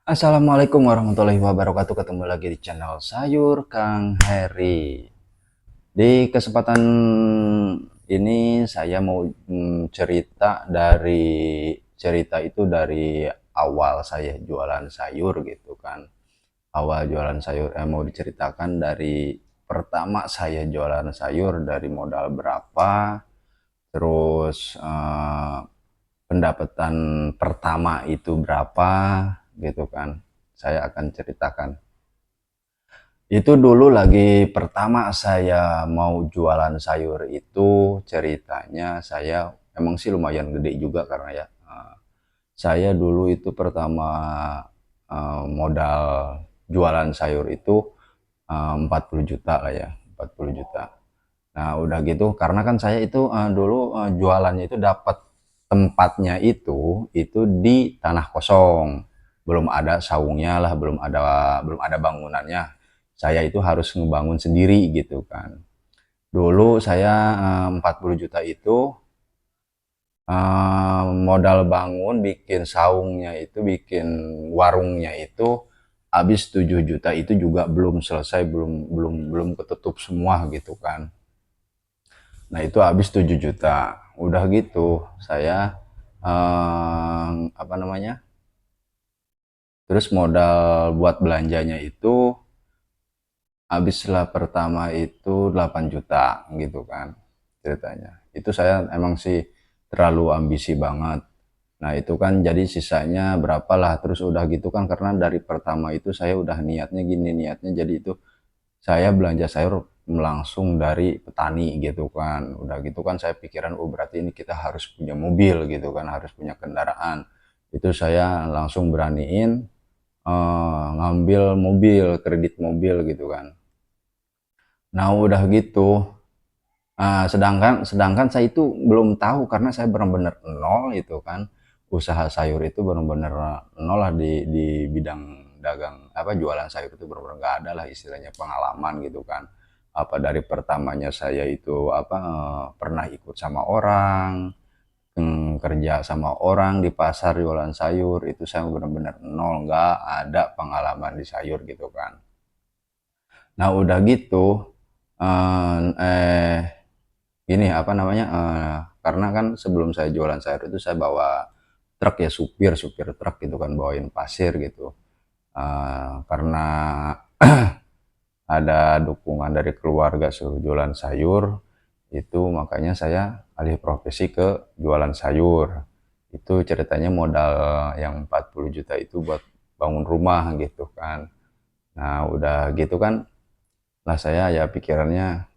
Assalamualaikum warahmatullahi wabarakatuh. Ketemu lagi di channel Sayur Kang Heri. Di kesempatan ini saya mau cerita itu dari awal saya jualan sayur gitu kan. Awal jualan sayur mau diceritakan dari pertama saya jualan sayur dari modal berapa, terus pendapatan pertama itu berapa gitu kan. Saya akan ceritakan. Itu dulu lagi pertama saya mau jualan sayur itu ceritanya saya emang sih lumayan gede juga karena ya saya dulu itu pertama modal jualan sayur itu 40 juta lah ya, 40 juta. Nah, udah gitu karena kan saya itu dulu jualannya itu dapat tempatnya itu di tanah kosong. Belum ada saungnya lah, belum ada bangunannya. Saya itu harus ngebangun sendiri gitu kan. Dulu saya 40 juta itu modal bangun bikin saungnya itu, bikin warungnya itu habis 7 juta itu juga belum selesai, belum ketutup semua gitu kan. Nah, itu habis 7 juta. Udah gitu, saya apa namanya? Terus modal buat belanjanya itu habislah pertama itu 8 juta gitu kan ceritanya. Itu saya emang sih terlalu ambisi banget. Nah, itu kan jadi sisanya berapalah, terus udah gitu kan karena dari pertama itu saya udah niatnya gini, niatnya jadi itu saya belanja sayur langsung dari petani gitu kan. Udah gitu kan saya pikiran, oh berarti ini kita harus punya mobil gitu kan, harus punya kendaraan. Itu saya langsung beraniin ngambil mobil, kredit mobil gitu kan. Nah, udah gitu, sedangkan sedangkan saya itu belum tahu karena saya benar-benar nol itu kan. Usaha sayur itu benar-benar nol lah di bidang dagang apa jualan sayur itu benar-benar nggak ada lah istilahnya pengalaman gitu kan. Apa dari pertamanya saya itu apa pernah ikut sama orang, kerja sama orang di pasar jualan sayur itu saya benar-benar nol, nggak ada pengalaman di sayur gitu kan. Nah, udah gitu eh, eh ini apa namanya, karena kan sebelum saya jualan sayur itu saya bawa truk ya, supir supir truk gitu kan, bawain pasir gitu. Karena ada dukungan dari keluarga suruh jualan sayur, itu makanya saya alih profesi ke jualan sayur. Itu ceritanya modal yang 40 juta itu buat bangun rumah gitu kan. Nah, udah gitu kan, lah saya ya pikirannya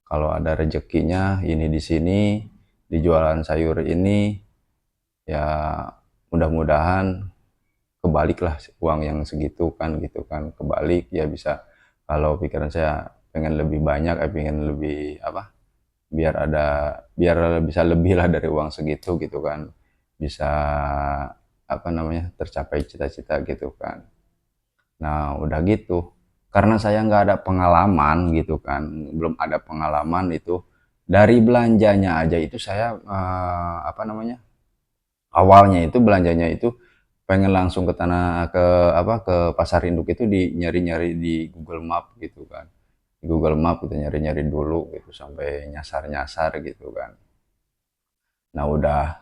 kalau ada rezekinya ini di sini, di jualan sayur ini, ya mudah-mudahan kebalik lah uang yang segitu kan gitu kan, kebalik ya bisa. Kalau pikiran saya pengen lebih banyak, pengen lebih apa, biar bisa lebih lah dari uang segitu gitu kan, bisa apa namanya tercapai cita-cita gitu kan. Nah, udah gitu, karena saya nggak ada pengalaman gitu kan, belum ada pengalaman itu, dari belanjanya aja itu saya, apa namanya, awalnya itu belanjanya itu pengen langsung ke tanah ke apa, ke pasar induk itu di nyari-nyari di Google Map gitu kan. Di Google Map kita nyari-nyari dulu gitu sampai nyasar-nyasar gitu kan. Nah, udah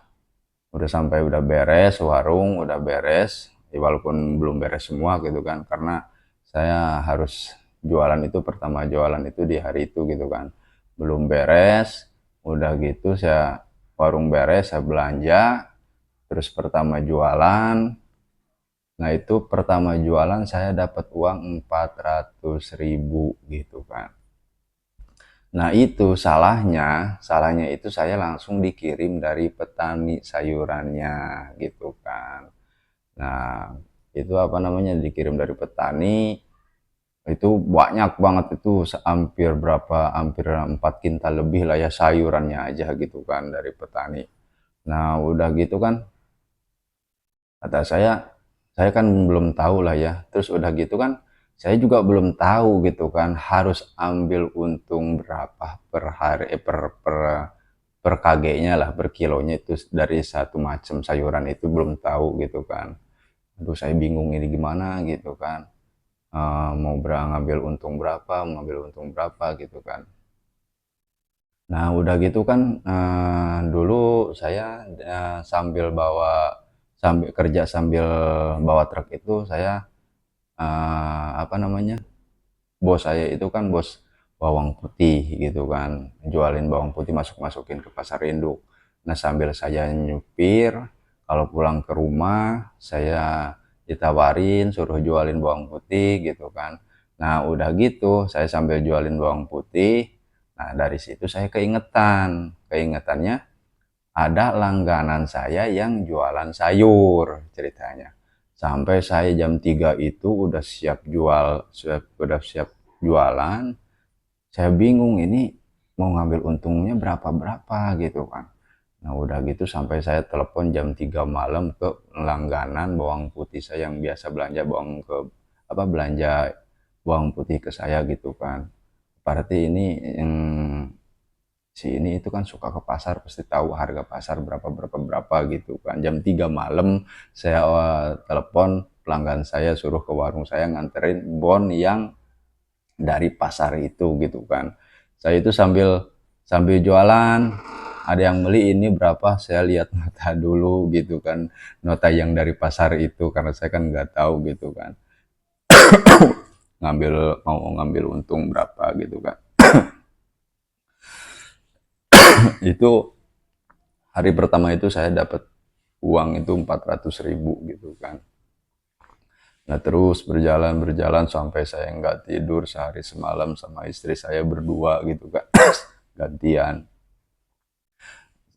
sampai udah beres warung, udah beres, ya walaupun belum beres semua gitu kan, karena saya harus jualan itu pertama jualan itu di hari itu gitu kan. Belum beres, udah gitu saya warung beres, saya belanja, terus pertama jualan. Nah, itu pertama jualan saya dapat uang 400.000 gitu kan. Nah, itu salahnya itu saya langsung dikirim dari petani sayurannya gitu kan. Nah, itu apa namanya, dikirim dari petani, itu banyak banget itu hampir berapa, hampir 4 kintal lebih lah ya sayurannya aja gitu kan dari petani. Nah, udah gitu kan, kata saya kan belum tahu lah ya. Terus udah gitu kan, saya juga belum tahu gitu kan harus ambil untung berapa per hari, per kg-nya lah, per kilonya itu dari satu macam sayuran itu belum tahu gitu kan. Aduh saya bingung ini gimana gitu kan. Mau ngambil untung berapa, mau ngambil untung berapa gitu kan. Nah udah gitu kan, dulu saya sambil kerja sambil bawa truk itu saya, apa namanya, bos saya itu kan bos bawang putih gitu kan, jualin bawang putih masukin ke pasar induk. Nah sambil saya nyupir, kalau pulang ke rumah saya ditawarin suruh jualin bawang putih gitu kan. Nah udah gitu saya sambil jualin bawang putih, nah dari situ saya keingetannya ada langganan saya yang jualan sayur ceritanya. Sampai saya jam 3 itu udah siap jualan, saya bingung ini mau ngambil untungnya berapa-berapa gitu kan. Nah udah gitu sampai saya telepon jam 3 malam ke langganan bawang putih saya yang biasa belanja bawang putih ke saya gitu kan. Berarti ini yang si ini itu kan suka ke pasar pasti tahu harga pasar berapa berapa berapa gitu kan. Jam 3 malam saya telepon pelanggan saya suruh ke warung saya nganterin bon yang dari pasar itu gitu kan. Saya itu sambil sambil jualan, ada yang beli ini berapa, saya lihat nota dulu gitu kan, nota yang dari pasar itu karena saya kan nggak tahu gitu kan, mau ngambil untung berapa gitu kan. Itu hari pertama itu saya dapat uang itu 400.000 gitu kan. Nah terus berjalan sampai saya nggak tidur sehari semalam sama istri saya berdua gitu kan, gantian.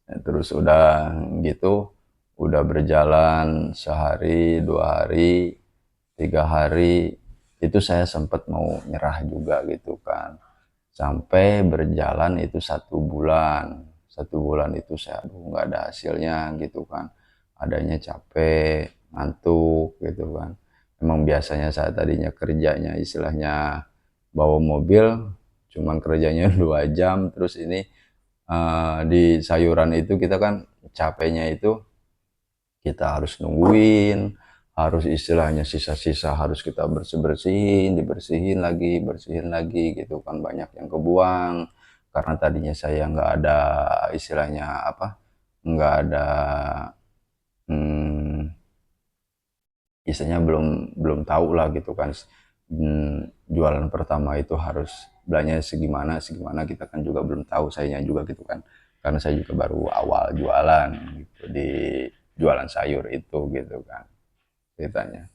Nah, terus udah gitu, udah berjalan sehari, 2 hari, 3 hari, itu saya sempat mau nyerah juga gitu kan. Sampai berjalan itu 1 bulan. 1 bulan itu saya aduh nggak ada hasilnya gitu kan. Adanya capek, ngantuk gitu kan. Emang biasanya saya tadinya kerjanya istilahnya bawa mobil, cuman kerjanya 2 jam, terus ini di sayuran itu kita kan capeknya itu kita harus nungguin, harus istilahnya sisa-sisa harus kita bersih-bersihin, bersihin lagi gitu kan, banyak yang kebuang karena tadinya saya nggak ada istilahnya apa, nggak ada hmm, istilahnya belum belum tahu lah gitu kan. Jualan pertama itu harus belanja segimana segimana kita kan juga belum tahu sayanya juga gitu kan, karena saya juga baru awal jualan gitu di jualan sayur itu gitu kan ceritanya.